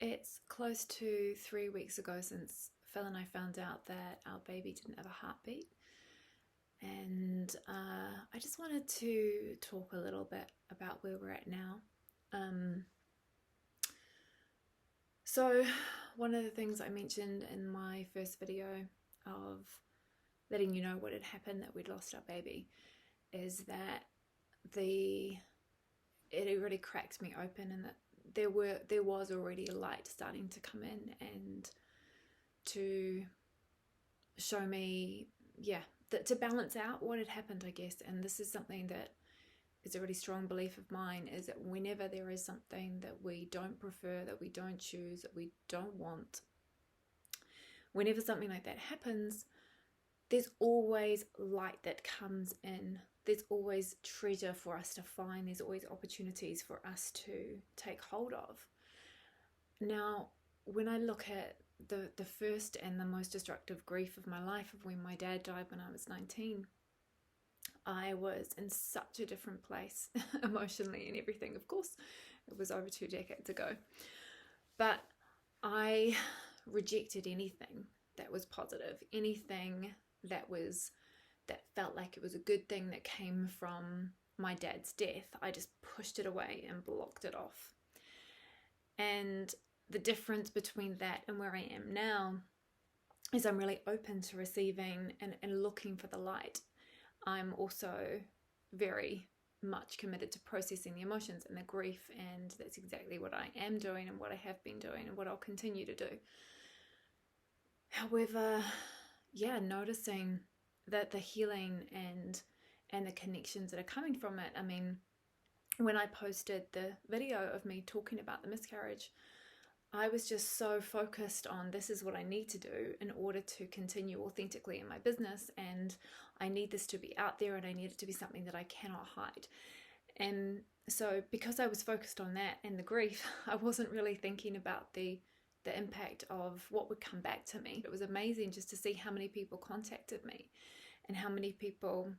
It's close to 3 weeks ago since Phil and I found out that our baby didn't have a heartbeat. And I just wanted to talk a little bit about where we're at now. Um, so, one of the things I mentioned in my first video of letting you know what had happened, that we'd lost our baby, is that it really cracked me open, and that there was already a light starting to come in and to show me, to balance out what had happened, I guess. And this is something that is a really strong belief of mine, is that whenever there is something that we don't prefer, that we don't choose, that we don't want, whenever something like that happens, there's always light that comes in. There's always treasure for us to find. There's always opportunities for us to take hold of. Now, when I look at the first and the most destructive grief of my life, of when my dad died when I was 19, I was in such a different place emotionally and everything. Of course, it was over 2 decades ago. But I rejected anything that was positive, anything that felt like it was a good thing that came from my dad's death. I just pushed it away and blocked it off. And the difference between that and where I am now is I'm really open to receiving and looking for the light. I'm also very much committed to processing the emotions and the grief, and that's exactly what I am doing and what I have been doing and what I'll continue to do. However, noticing that the healing and the connections that are coming from it. I mean, when I posted the video of me talking about the miscarriage, I was just so focused on, this is what I need to do in order to continue authentically in my business, and I need this to be out there, and I need it to be something that I cannot hide. And so because I was focused on that and the grief, I wasn't really thinking about the impact of what would come back to me. It was amazing just to see how many people contacted me and how many people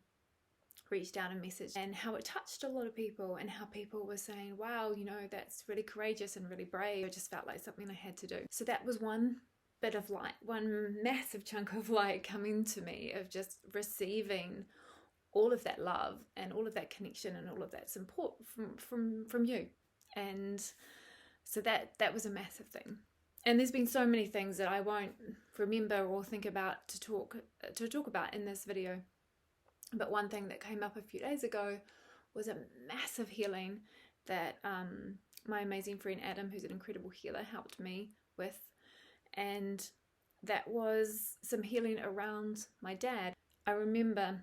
reached out and messaged, and how it touched a lot of people, and how people were saying, wow, that's really courageous and really brave. It just felt like something I had to do. So that was one bit of light, one massive chunk of light coming to me, of just receiving all of that love and all of that connection and all of that support from you. And so that was a massive thing. And there's been so many things that I won't remember or think about to talk about in this video. But one thing that came up a few days ago was a massive healing that my amazing friend Adam, who's an incredible healer, helped me with. And that was some healing around my dad. I remember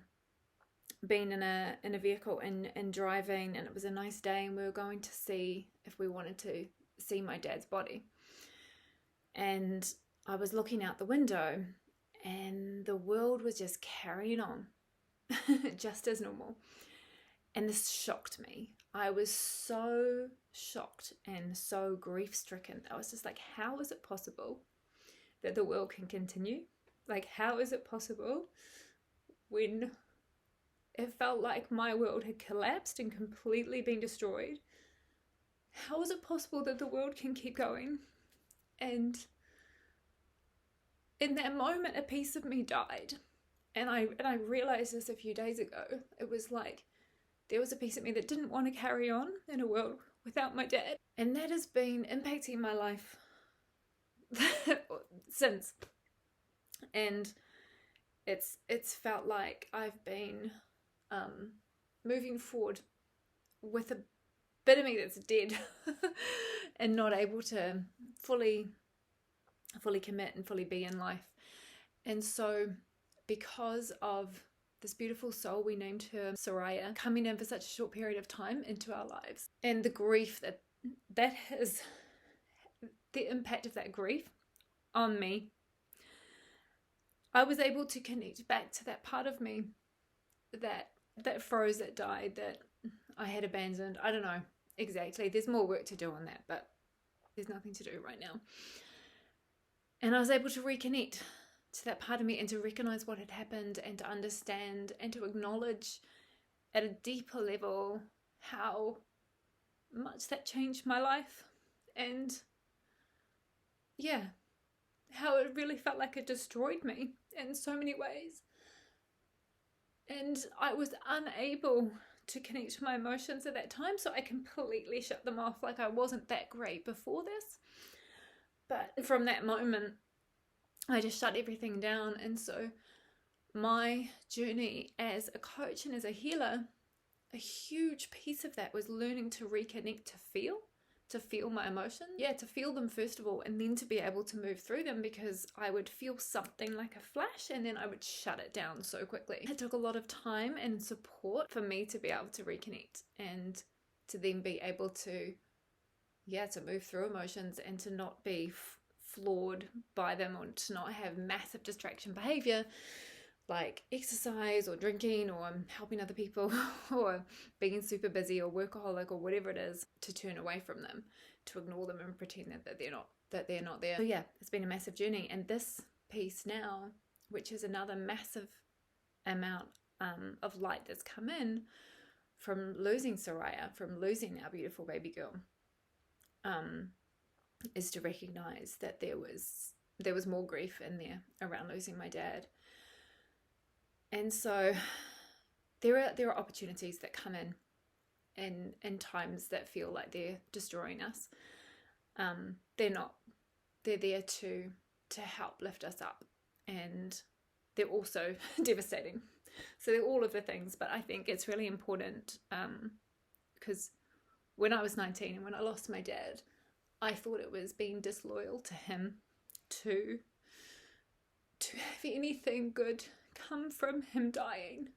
being in a vehicle and driving, and it was a nice day, and we were going to see if we wanted to see my dad's body. And I was looking out the window, and the world was just carrying on just as normal. And this shocked me. I was so shocked and so grief-stricken. I was just like, how is it possible that the world can continue? Like, how is it possible when it felt like my world had collapsed and completely been destroyed? How is it possible that the world can keep going? And in that moment, a piece of me died. And I realized this a few days ago. It was like there was a piece of me that didn't want to carry on in a world without my dad. And that has been impacting my life since. And it's felt like I've been moving forward with a bit of me that's dead and not able to fully commit and fully be in life. And so because of this beautiful soul, we named her Soraya, coming in for such a short period of time into our lives, and the grief that has, the impact of that grief on me, I was able to connect back to that part of me that froze, that died, that I had abandoned. I don't know exactly. There's more work to do on that, but there's nothing to do right now. And I was able to reconnect to that part of me and to recognize what had happened, and to understand and to acknowledge at a deeper level how much that changed my life. And yeah, how it really felt like it destroyed me in so many ways. And I was unable to connect to my emotions at that time, so I completely shut them off. Like, I wasn't that great before this, but from that moment I just shut everything down. And so my journey as a coach and as a healer, a huge piece of that was learning to reconnect to feel my emotions. Yeah, to feel them first of all, and then to be able to move through them, because I would feel something like a flash and then I would shut it down so quickly. It took a lot of time and support for me to be able to reconnect and to then be able to, to move through emotions and to not be flawed by them, or to not have massive distraction behavior like exercise or drinking or helping other people or being super busy or workaholic or whatever it is, to turn away from them, to ignore them and pretend that they're not there. So yeah, it's been a massive journey. And this piece now, which is another massive amount of light that's come in from losing Soraya, from losing our beautiful baby girl, is to recognize that there was more grief in there around losing my dad. And so there are opportunities that come in times that feel like they're destroying us. They're not. They're there to help lift us up, and they're also devastating. So they're all of the things, but I think it's really important, because when I was 19 and when I lost my dad, I thought it was being disloyal to him to have anything good come from him dying.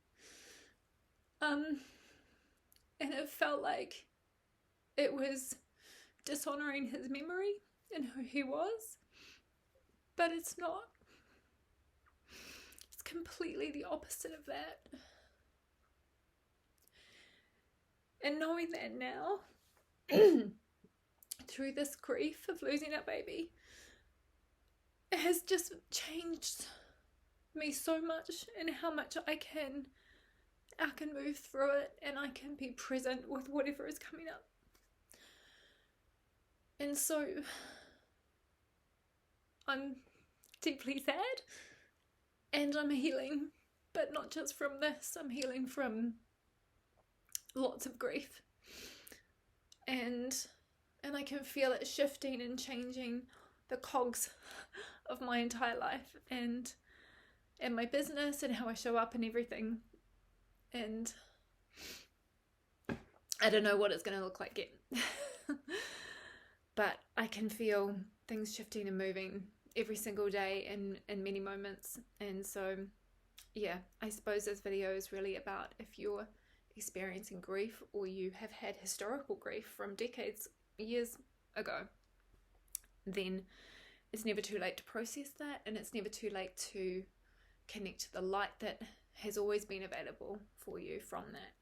And it felt like it was dishonoring his memory and who he was, but it's not. It's completely the opposite of that. And knowing that now, through this grief of losing our baby, it has just changed me so much, and how much I can move through it, and I can be present with whatever is coming up. And so I'm deeply sad, and I'm healing, but not just from this. I'm healing from lots of grief, and I can feel it shifting and changing the cogs of my entire life, and my business, and how I show up and everything. And I don't know what it's going to look like yet. But I can feel things shifting and moving every single day in many moments. And so, yeah, I suppose this video is really about, if you're experiencing grief, or you have had historical grief from decades, years ago, then it's never too late to process that, and it's never too late to connect to the light that has always been available for you from that.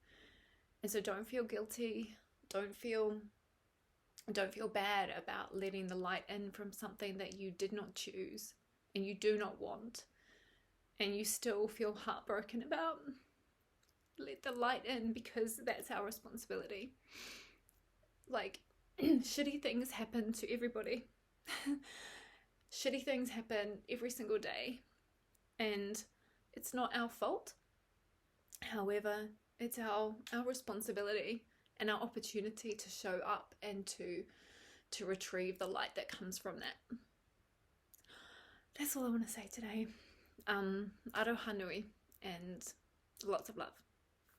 And so don't feel guilty, don't feel bad about letting the light in from something that you did not choose and you do not want, and you still feel heartbroken about. Let the light in, because that's our responsibility. Like, shitty things happen to everybody. Shitty things happen every single day, and it's not our fault. However, it's our responsibility and our opportunity to show up and to retrieve the light that comes from that. That's all I want to say today. Aroha nui, and lots of love.